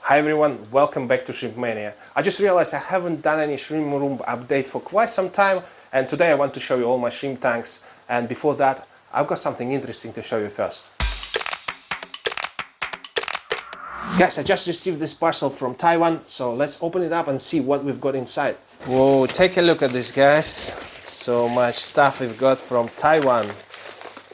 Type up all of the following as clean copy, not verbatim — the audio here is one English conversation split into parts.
Hi everyone, welcome back to Shrimp Mania. I just realized I haven't done any shrimp room update for quite some time, and today I want to show you all my shrimp tanks. And before that, I've got something interesting to show you first. Guys, I just received this parcel from Taiwan, so let's open it up and see what we've got inside. Whoa, take a look at this, guys. So much stuff we've got from Taiwan.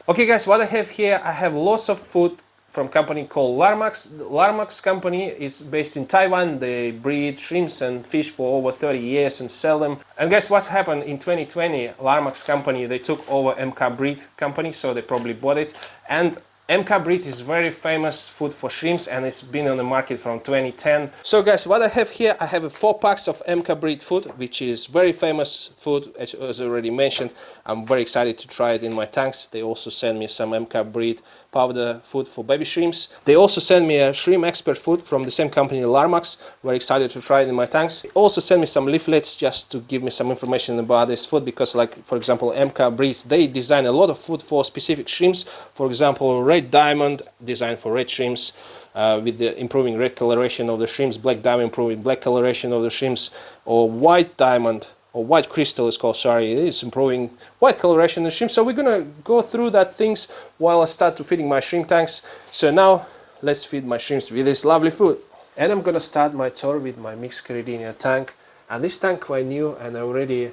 Okay guys, what I have here, I have lots of food from a company called Larmax. Larmax company is based in Taiwan. They breed shrimps and fish for over 30 years and sell them. And guess what's happened in 2020? Larmax company, they took over MK Breed company, so they probably bought it. And MK Breed is very famous food for shrimps, and it's been on the market from 2010. So guys, what I have here, I have 4 packs of MK Breed food, which is very famous food, as already mentioned. I'm very excited to try it in my tanks. They also send me some MK Breed powder food for baby shrimps. They also send me a shrimp expert food from the same company, Larmax. Very excited to try it in my tanks. They also send me some leaflets just to give me some information about this food, because like, for example, MK Breeds, they design a lot of food for specific shrimps. For example, red diamond designed for red shrimps, with the improving red coloration of the shrimps, black diamond improving black coloration of the shrimps, or white diamond, or white crystal is called, sorry, it is improving white coloration of the shrimp. So we're gonna go through that things while I start to feeding my shrimp tanks. So now let's feed my shrimps with this lovely food. And I'm gonna start my tour with my mixed Caridina tank. And this tank quite new, and I already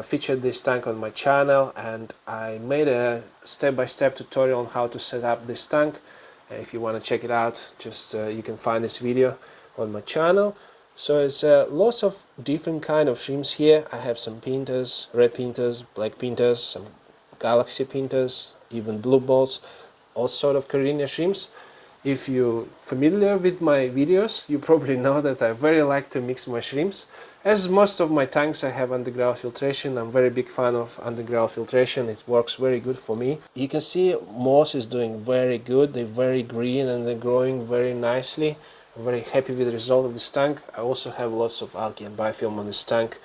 featured this tank on my channel, and I made a step-by-step tutorial on how to set up this tank. If you want to check it out, just you can find this video on my channel. So it's lots of different kind of shrimps here. I have some pintos, red pintos, black pintos, some galaxy pintos, even blue balls, all sort of Caridina shrimps. If you're familiar with my videos, you probably know that I very like to mix my shrimps. As most of my tanks I have underground filtration. I'm very big fan of underground filtration. It works very good for me. You can see moss is doing very good. They're very green and they're growing very nicely. I'm very happy with the result of this tank. I also have lots of algae and biofilm on this tank,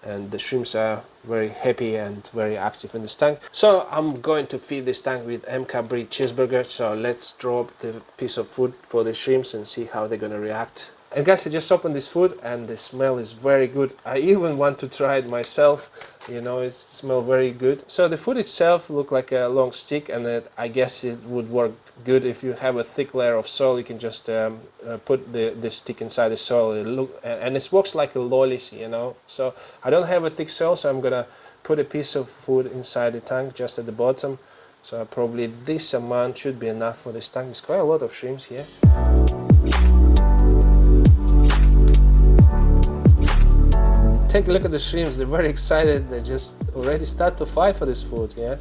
and the shrimps are very happy and very active in this tank. So I'm going to feed this tank with MK Breed cheeseburger. So let's drop the piece of food for the shrimps and see how they're gonna react. And guys, I just opened this food and the smell is very good. I even want to try it myself. You know, it smells very good. So the food itself looked like a long stick, and I guess it would work good if you have a thick layer of soil. You can just put the stick inside the soil. And it works like a lollies, you know. So I don't have a thick soil, so I'm gonna put a piece of food inside the tank just at the bottom. So probably this amount should be enough for this tank. There's quite a lot of shrimps here. Take a look at the shrimps. They're very excited. They just already start to fight for this food. Yeah.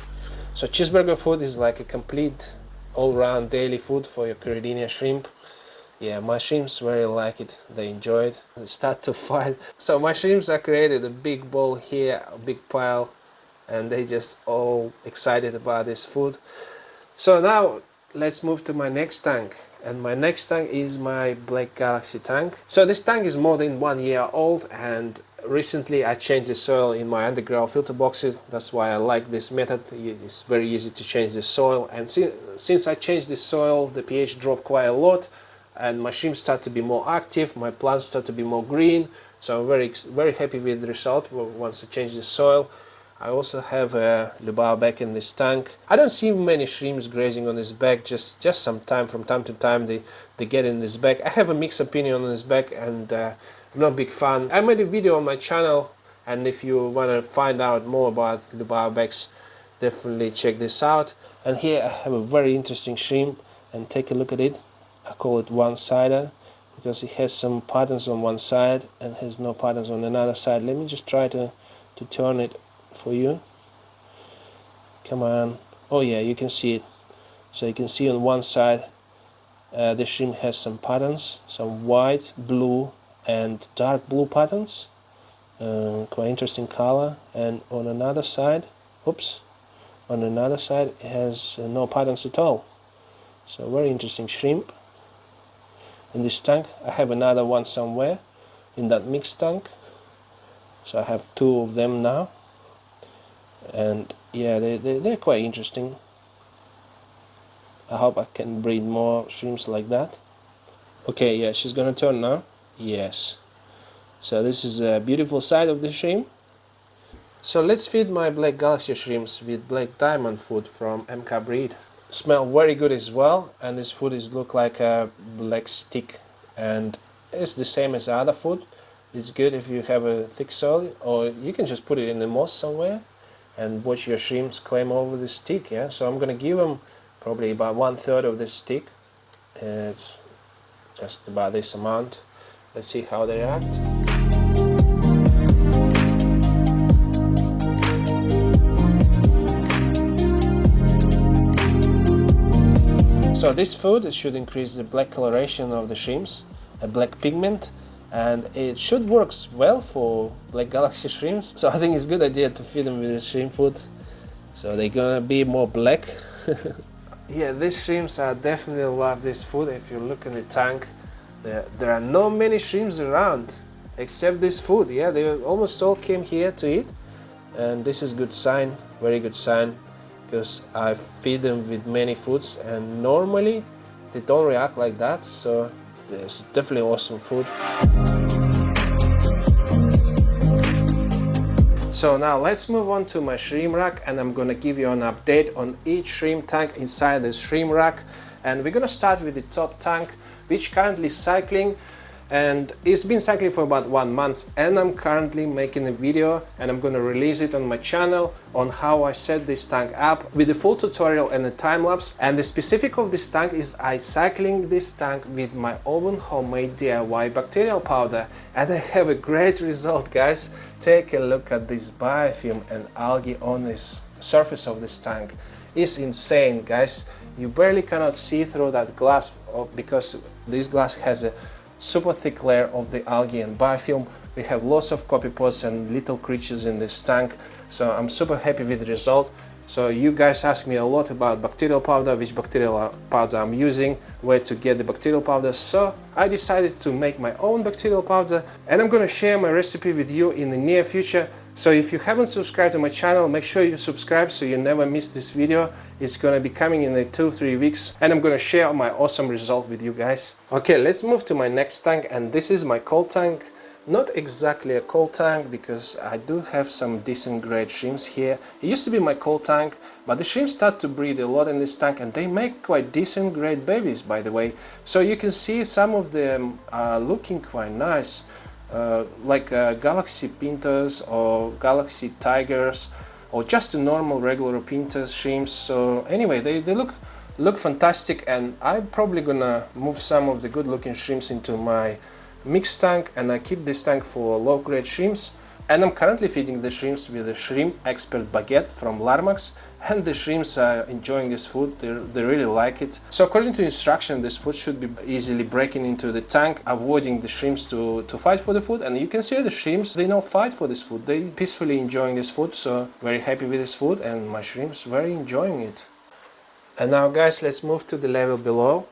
So cheeseburger food is like a complete all-round daily food for your Caridina shrimp. Yeah, my shrimps very like it. They enjoy it. They start to fight. So my shrimps are created a big bowl here, a big pile, and they just all excited about this food. So now let's move to my next tank. And my next tank is my Black Galaxy tank. So this tank is more than 1 year old, and recently I changed the soil in my underground filter boxes. That's why I like this method. It's very easy to change the soil, and since I changed the soil, the pH dropped quite a lot, and my shrimps start to be more active, my plants start to be more green. So I'm very happy with the result once I changed the soil. I also have a lubao back in this tank. I don't see many shrimps grazing on this bag, just some time, from time to time they get in this bag. I have a mixed opinion on this bag, and I'm not a big fan. I made a video on my channel, and if you want to find out more about lubao bags, definitely check this out. And here I have a very interesting shrimp, and take a look at it. I call it one-sided because it has some patterns on one side and has no patterns on another side. Let me just try to turn it for you. Come on. Oh yeah, you can see it. So you can see on one side the shrimp has some patterns, some white, blue and dark blue patterns, quite interesting color. And on another side, on another side it has no patterns at all. So very interesting shrimp. In this tank I have another one somewhere in that mixed tank, so I have 2 of them now. And yeah, they're quite interesting. I hope I can breed more shrimps like that. Okay, yeah, she's gonna turn now. Yes. So this is a beautiful side of the shrimp. So let's feed my black galaxy shrimps with black diamond food from MK breed. Smell very good as well, and this food is look like a black stick, and it's the same as the other food. It's good if you have a thick soil, or you can just put it in the moss somewhere and watch your shrimps climb over the stick. Yeah, so I'm gonna give them probably about 1/3 of the stick. It's just about this amount. Let's see how they react. So this food should increase the black coloration of the shrimps, a black pigment, and it should work well for black galaxy shrimps. So I think it's a good idea to feed them with the shrimp food, so they're gonna be more black. Yeah, these shrimps are definitely love this food. If you look in the tank, there are not many shrimps around except this food. Yeah, they almost all came here to eat, and this is good sign, very good sign, because I feed them with many foods and normally they don't react like that. So it's definitely awesome food. So now let's move on to my shrimp rack, and I'm gonna give you an update on each shrimp tank inside the shrimp rack. And we're gonna start with the top tank, which currently is cycling, and it's been cycling for about 1 month, and I'm currently making a video and I'm gonna release it on my channel on how I set this tank up with a full tutorial and a time lapse. And the specific of this tank is I cycling this tank with my own homemade DIY bacterial powder, and I have a great result, guys. Take a look at this biofilm and algae on this surface of this tank. It's insane, guys. You barely cannot see through that glass because this glass has a super thick layer of the algae and biofilm. We have lots of copepods and little creatures in this tank, so I'm super happy with the result. So you guys ask me a lot about bacterial powder, which bacterial powder I'm using, where to get the bacterial powder. So I decided to make my own bacterial powder, and I'm gonna share my recipe with you in the near future. So if you haven't subscribed to my channel, make sure you subscribe so you never miss this video. It's gonna be coming in the 2-3 weeks, and I'm gonna share my awesome result with you guys. Okay, let's move to my next tank, and this is my cold tank. Not exactly a cold tank, because I do have some decent grade shrimps here. It used to be my cold tank, but the shrimps start to breed a lot in this tank, and they make quite decent grade babies, by the way. So you can see some of them are looking quite nice, like galaxy pintos or galaxy tigers, or just a normal regular pintos shrimps. So anyway, they look fantastic, and I'm probably gonna move some of the good looking shrimps into my mixed tank, and I keep this tank for low grade shrimps. And I'm currently feeding the shrimps with a shrimp expert baguette from Larmax, and the shrimps are enjoying this food. They really like it. So according to instruction, this food should be easily breaking into the tank, avoiding the shrimps to fight for the food. And you can see the shrimps, they don't fight for this food. They peacefully enjoying this food, so very happy with this food, and my shrimps very enjoying it. And now guys, let's move to the level below.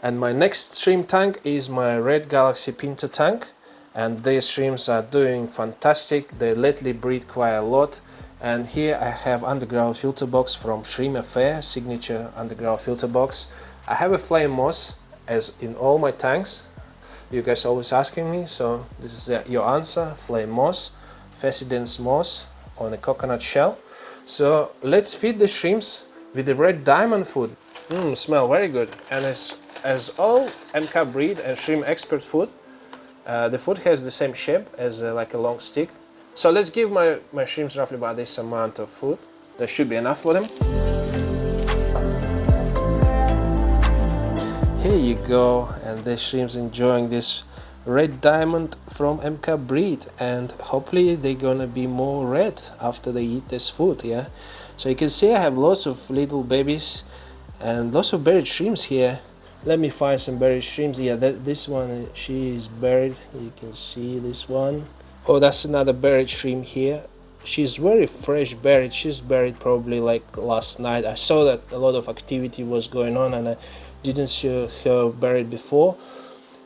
And my next shrimp tank is my red galaxy pinto tank, and these shrimps are doing fantastic. They lately breed quite a lot. And here I have underground filter box from Shrimp Affair, signature underground filter box. I have a flame moss, as in all my tanks. You guys always asking me, so this is your answer: flame moss, Pheasant's moss on a coconut shell. So let's feed the shrimps with the red diamond food. Smell very good. And as all MK breed and shrimp expert food, the food has the same shape as like a long stick. So let's give my shrimps roughly about this amount of food. That should be enough for them. Here you go, and the shrimps enjoying this red diamond from MK breed, and hopefully they're gonna be more red after they eat this food. Yeah, so you can see I have lots of little babies and lots of buried shrimps here. Let me find some buried shrimps. Yeah, this one, she is buried. You can see this one. Oh, that's another buried shrimp here. She's very fresh buried. She's buried probably like last night. I saw that a lot of activity was going on, and I didn't see her buried before.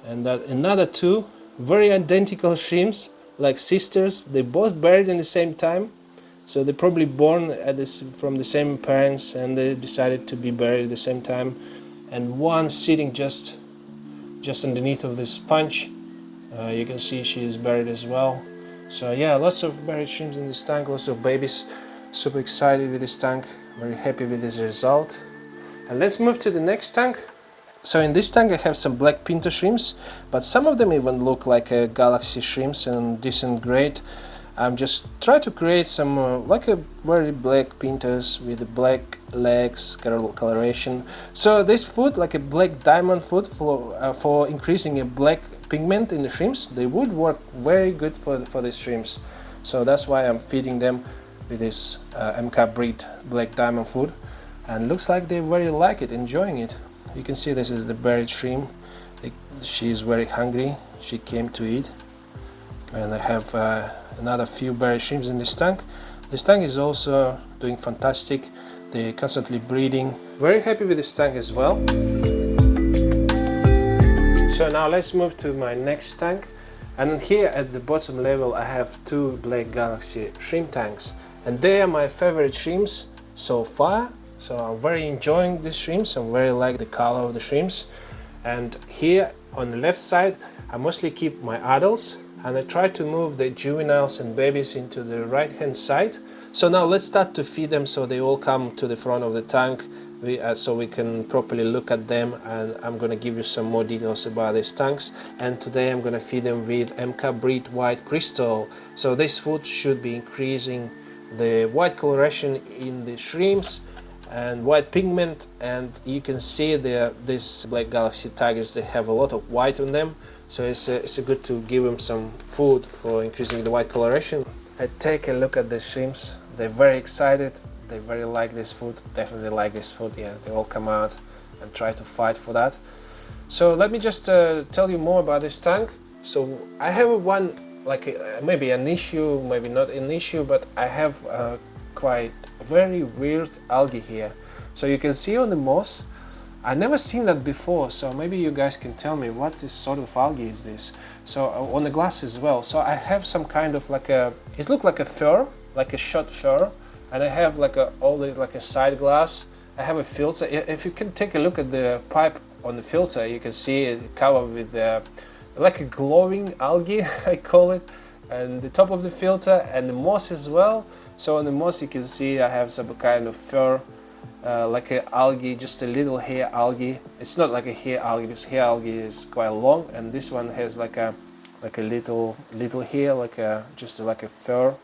And that another two very identical shrimps, like sisters. They both buried in the same time. So they're probably born from the same parents, and they decided to be buried at the same time. And one sitting just just underneath of this sponge. You can see she is buried as well. So yeah, lots of buried shrimps in this tank, lots of babies. Super excited with this tank, very happy with this result. And let's move to the next tank. So in this tank I have some black pinto shrimps, but some of them even look like a galaxy shrimps and decent grade. I'm just trying to create some like a very black pintos with the black legs coloration. So this food, like a black diamond food for increasing a black pigment in the shrimps, they would work very good for these shrimps. So that's why I'm feeding them with this MK breed black diamond food, and looks like they very like it, enjoying it. You can see this is the buried shrimp. She is very hungry, she came to eat. And I have another few buried shrimps in this tank. This tank is also doing fantastic, they're constantly breeding. Very happy with this tank as well. So now let's move to my next tank. And here at the bottom level I have two black galaxy shrimp tanks, and they are my favorite shrimps so far. So I'm very enjoying these shrimps, I very like the color of the shrimps. And here on the left side I mostly keep my adults, and I try to move the juveniles and babies into the right hand side. So now let's start to feed them, so they all come to the front of the tank, so we can properly look at them, and I'm gonna give you some more details about these tanks. And today I'm gonna feed them with MK breed white crystal. So this food should be increasing the white coloration in the shrimps and white pigment, and you can see these black galaxy tigers, they have a lot of white on them, so it's good to give them some food for increasing the white coloration. I take a look at the shrimps, they're very excited, they very like this food, definitely like this food. Yeah, they all come out and try to fight for that. So let me just tell you more about this tank. So I have one, like maybe an issue, maybe not an issue, but I have quite very weird algae here. So you can see on the moss, I never seen that before, so maybe you guys can tell me what this sort of algae is this. So on the glass as well, so I have some kind of like a, it looks like a fur, like a shot fur, and I have like a side glass. I have a filter. If you can take a look at the pipe on the filter, you can see it covered with like a glowing algae I call it, and the top of the filter and the moss as well. So on the moss you can see I have some kind of fur, like a algae, just a little hair algae. It's not like a hair algae, because hair algae is quite long, and this one has like a little hair, just like a fur.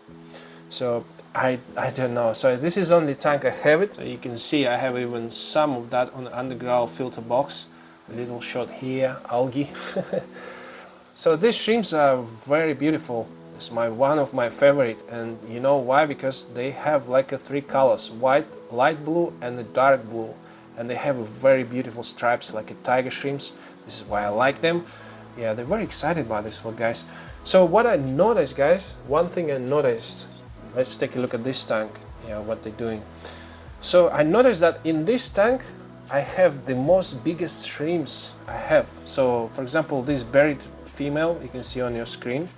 So I don't know. So this is only tank I have it. So you can see I have even some of that on the underground filter box, a little short hair algae. So these shrimps are very beautiful. It's one of my favorite, and you know why? Because they have like three colors: white, light blue, and the dark blue, and they have very beautiful stripes like a tiger shrimps. This is why I like them. Yeah, they're very excited about this food, guys. So what I noticed, guys, one thing I noticed. Let's take a look at this tank. Yeah, what they're doing. So I noticed that in this tank I have the most biggest shrimps I have. So for example, this buried female you can see on your screen,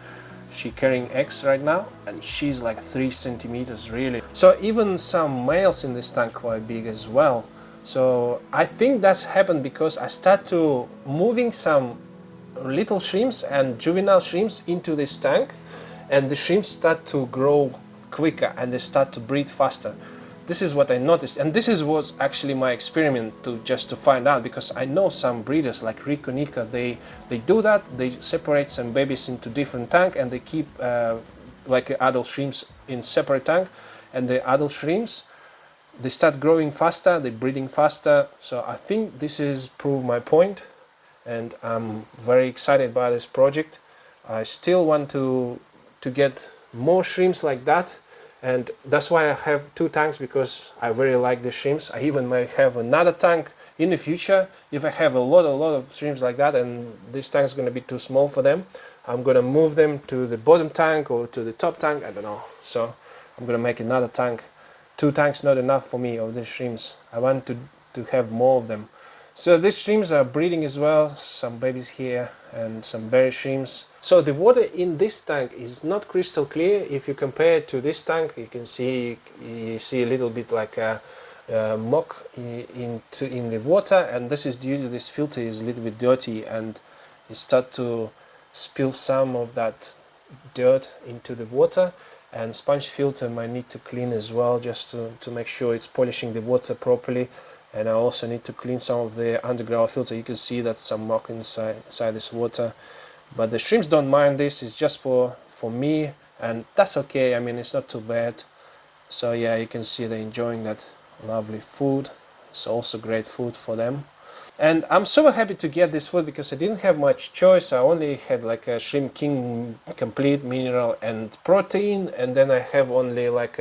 she's carrying eggs right now, and she's like 3 centimeters really. So even some males in this tank quite big as well. So I think that's happened because I start to moving some little shrimps and juvenile shrimps into this tank, and the shrimps start to grow quicker and they start to breed faster. This is what I noticed, and this was actually my experiment to find out, because I know some breeders like Rico Nika, they do that. They separate some babies into different tank, and they keep like adult shrimps in separate tank, and the adult shrimps, they start growing faster, they're breeding faster. So I think this is proved my point, and I'm very excited by this project. I still want to get more shrimps like that. And that's why I have 2 tanks, because I very like the shrimps. I even may have another tank in the future if I have a lot of shrimps like that, and this tank is going to be too small for them. I'm going to move them to the bottom tank or to the top tank, I don't know. So I'm going to make another tank. 2 tanks not enough for me of these shrimps. I want to have more of them. So these shrimps are breeding as well, some babies here and some berry shrimps. So the water in this tank is not crystal clear. If you compare it to this tank, you can see a little bit like muck in the water, and this is due to this filter is a little bit dirty and it start to spill some of that dirt into the water, and sponge filter might need to clean as well, just to make sure it's polishing the water properly. And I also need to clean some of the underground filter. You can see that some muck inside this water, but the shrimps don't mind this. It's just for me, and that's okay. I mean, it's not too bad. So yeah, you can see they're enjoying that lovely food. It's also great food for them. And I'm super happy to get this food because I didn't have much choice. I only had like a Shrimp King complete mineral and protein, and then I have only like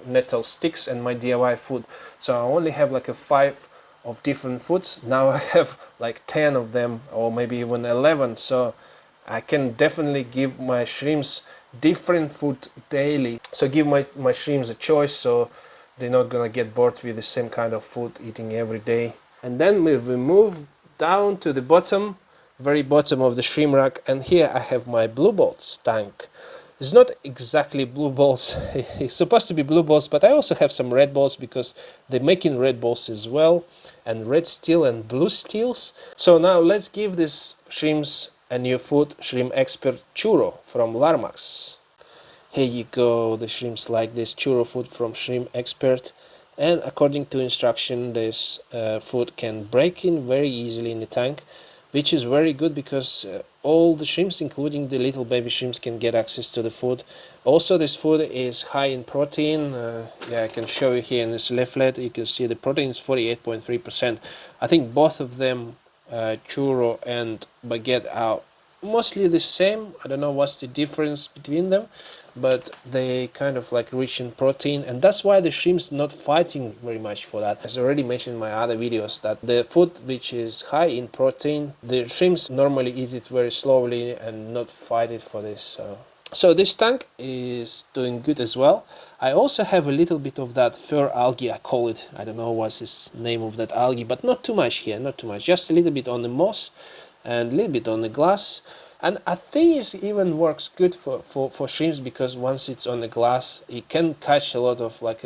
nettle sticks and my DIY food. So I only have like a 5 of different foods. Now I have like 10 of them, or maybe even 11. So I can definitely give my shrimps different food daily. So give my shrimps a choice, so they're not gonna get bored with the same kind of food eating every day. And then we move down to the bottom, very bottom of the shrimp rack, and here I have my blue balls tank. It's not exactly blue balls, it's supposed to be blue balls, but I also have some red balls because they're making red balls as well, and red steel and blue steels. So now let's give these shrimps a new food, Shrimp Expert Churro from Larmax. Here you go, the shrimps like this churro food from Shrimp Expert. And according to instruction, this food can break in very easily in the tank, which is very good because all the shrimps, including the little baby shrimps, can get access to the food. Also, this food is high in protein. Yeah, I can show you here in this leaflet. You can see the protein is 48.3%. I think both of them, churro and baguette, are mostly the same. I don't know what's the difference between them, but they kind of like rich in protein, and that's why the shrimps not fighting very much for that. As I already mentioned in my other videos, that the food which is high in protein, the shrimps normally eat it very slowly and not fight it for this. So this tank is doing good as well. I also have a little bit of that fur algae, I call it. I don't know what's the name of that algae, but not too much here, not too much. Just a little bit on the moss and a little bit on the glass. And I think it even works good for shrimps, because once it's on the glass, it can catch a lot of like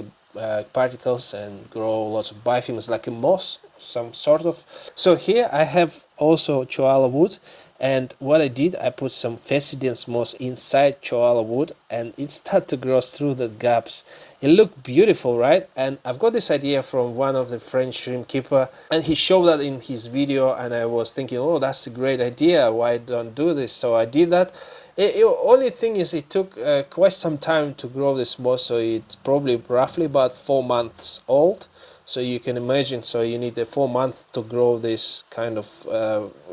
particles and grow lots of biofilms, like a moss, some sort of. So here I have also koala wood, and what I did, I put some Pheasant's moss inside koala wood, and it started to grow through the gaps. It looked beautiful, right? And I've got this idea from one of the French shrimp keeper, and he showed that in his video, and I was thinking, oh, that's a great idea, why don't do this? So I did that. Only thing is, it took quite some time to grow this moss, so it's probably roughly about 4 months old. So you can imagine, so you need 4 months to grow this kind of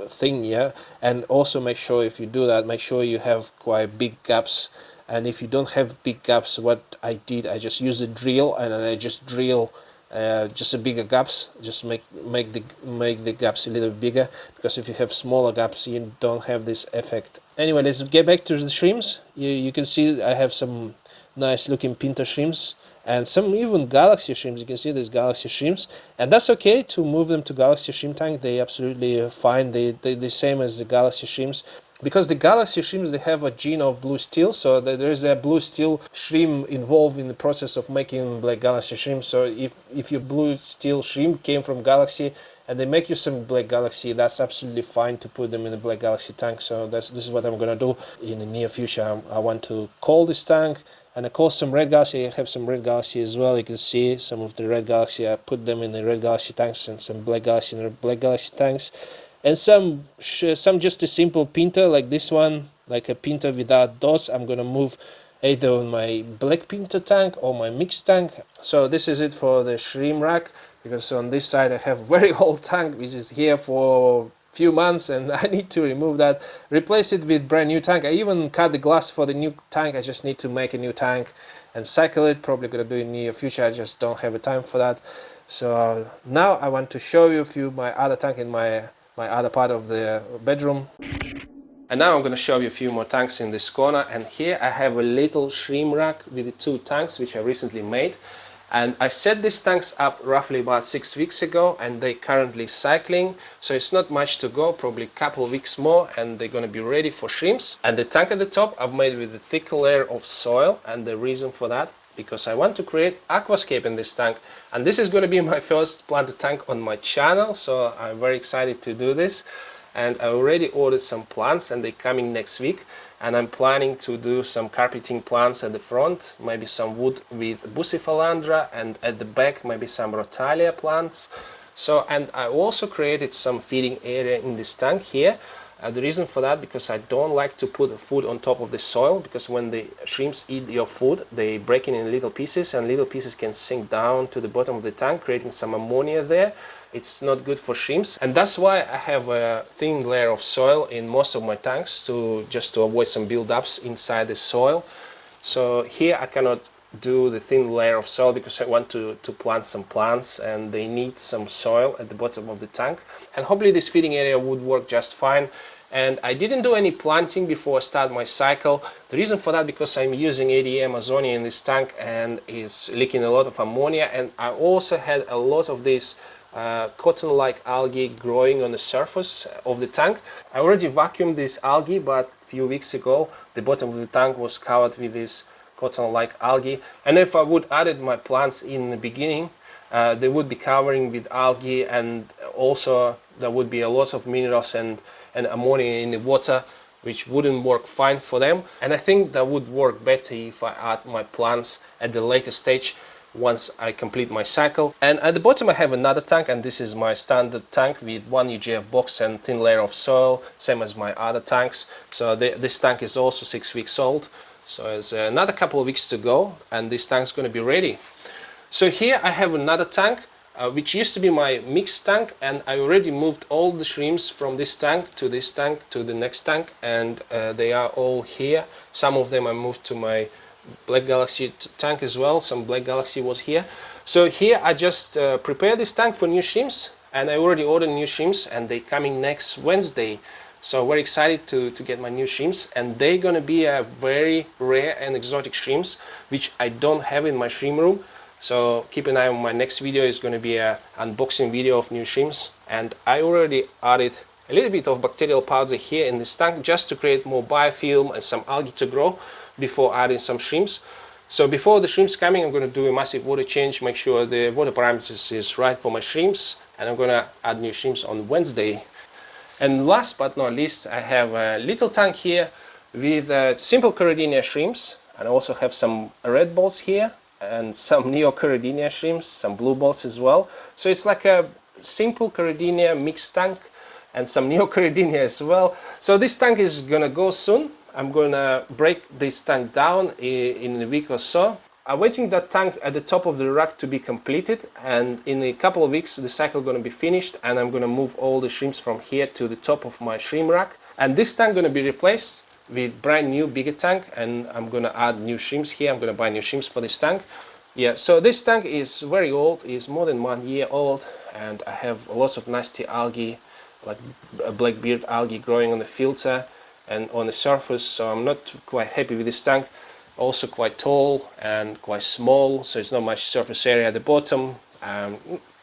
thing, yeah. And also make sure, if you do that, make sure you have quite big gaps. And if you don't have big gaps, what I did, I just used a drill, and I just drill just a bigger gaps, just make the gaps a little bigger, because if you have smaller gaps, you don't have this effect. Anyway, let's get back to the shrimps. You can see I have some nice looking pinto shrimps, and some even galaxy shrimps. You can see these galaxy shrimps, and that's okay to move them to galaxy shrimp tank. They absolutely fine. They the same as the galaxy shrimps, because the galaxy shrimps, they have a gene of blue steel, so there is a blue steel shrimp involved in the process of making black galaxy shrimp. So if your blue steel shrimp came from galaxy and they make you some black galaxy, that's absolutely fine to put them in the black galaxy tank. So this is what I'm gonna do in the near future. I want to call this tank. And I call some red galaxy. I have some red galaxy as well. You can see some of the red galaxy. I put them in the red galaxy tanks, and some black galaxy in the black galaxy tanks, and some just a simple pinto like this one, like a pinto without dots. I'm gonna move either on my black pinto tank or my mixed tank. So this is it for the shrimp rack, because on this side I have a very old tank which is here for few months, and I need to remove that, replace it with brand new tank. I even cut the glass for the new tank. I just need to make a new tank and cycle it. Probably gonna do it in the near future. I just don't have the time for that. So now I want to show you a few my other tank in my other part of the bedroom. And now I'm going to show you a few more tanks in this corner. And here I have a little shrimp rack with the 2 tanks which I recently made. And I set these tanks up roughly about 6 weeks ago, and they're currently cycling. So it's not much to go, probably a couple of weeks more, and they're going to be ready for shrimps. And the tank at the top I've made with a thick layer of soil, and the reason for that because I want to create aquascape in this tank, and this is going to be my first planted tank on my channel, so I'm very excited to do this. And I already ordered some plants and they're coming next week, and I'm planning to do some carpeting plants at the front, maybe some wood with bucephalandra, and at the back maybe some rotalia plants. So, and I also created some feeding area in this tank here. The reason for that, because I don't like to put food on top of the soil, because when the shrimps eat your food, they break it in little pieces, and little pieces can sink down to the bottom of the tank, creating some ammonia there. It's not good for shrimps, and that's why I have a thin layer of soil in most of my tanks, just to avoid some build-ups inside the soil. So here I cannot do the thin layer of soil because I want to plant some plants, and they need some soil at the bottom of the tank, and hopefully this feeding area would work just fine. And I didn't do any planting before I start my cycle. The reason for that, because I'm using ADA Amazonia in this tank and it's leaking a lot of ammonia, and I also had a lot of this cotton-like algae growing on the surface of the tank. I already vacuumed this algae, but a few weeks ago the bottom of the tank was covered with this cotton-like algae, and if I would added my plants in the beginning, they would be covering with algae, and also there would be a lot of minerals and ammonia in the water, which wouldn't work fine for them. And I think that would work better if I add my plants at the later stage, once I complete my cycle. And at the bottom I have another tank, and this is my standard tank with one UGF box and thin layer of soil, same as my other tanks. So this tank is also 6 weeks old, so it's another couple of weeks to go, and this tank's going to be ready. So here I have another tank, which used to be my mixed tank, and I already moved all the shrimps from this tank to the next tank, and they are all here. Some of them I moved to my Black Galaxy tank as well. Some Black Galaxy was here. So here I just prepared this tank for new shrimps, and I already ordered new shrimps, and they're coming next Wednesday. So very excited to get my new shrimps, and they're gonna be a very rare and exotic shrimps, which I don't have in my shrimp room. So keep an eye on my next video. Is going to be an unboxing video of new shrimps, and I already added a little bit of bacterial powder here in this tank just to create more biofilm and some algae to grow before adding some shrimps. So before the shrimps coming, I'm going to do a massive water change, make sure the water parameters is right for my shrimps, and I'm going to add new shrimps on Wednesday. And last but not least, I have a little tank here with simple Caridina shrimps, and I also have some red balls here and some Neo Caridina shrimps, some blue balls as well. So it's like a simple Caridina mixed tank and some Neo Caridina as well. So this tank is gonna go soon. I'm gonna break this tank down in a week or so. I'm waiting that tank at the top of the rack to be completed, and in a couple of weeks the cycle gonna be finished, and I'm gonna move all the shrimps from here to the top of my shrimp rack, and this tank gonna be replaced with brand new bigger tank, and I'm gonna add new shrimps here. I'm gonna buy new shrimps for this tank. Yeah, so this tank is very old, it's more than 1 year old, and I have lots of nasty algae, like black beard algae growing on the filter and on the surface, so I'm not quite happy with this tank. Also quite tall and quite small, so it's not much surface area at the bottom.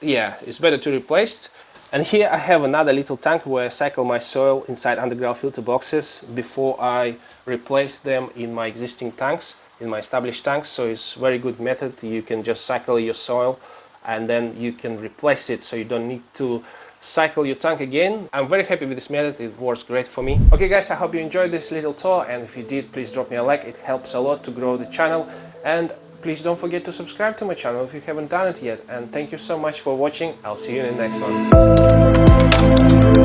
Yeah, it's better to replace. And here I have another little tank where I cycle my soil inside underground filter boxes before I replace them in my existing tanks, in my established tanks. So it's a very good method. You can just cycle your soil and then you can replace it, so you don't need to cycle your tank again. I'm very happy with this method, it works great for me. Okay guys, I hope you enjoyed this little tour, and if you did, please drop me a like, it helps a lot to grow the channel. And please don't forget to subscribe to my channel if you haven't done it yet. And thank you so much for watching. I'll see you in the next one.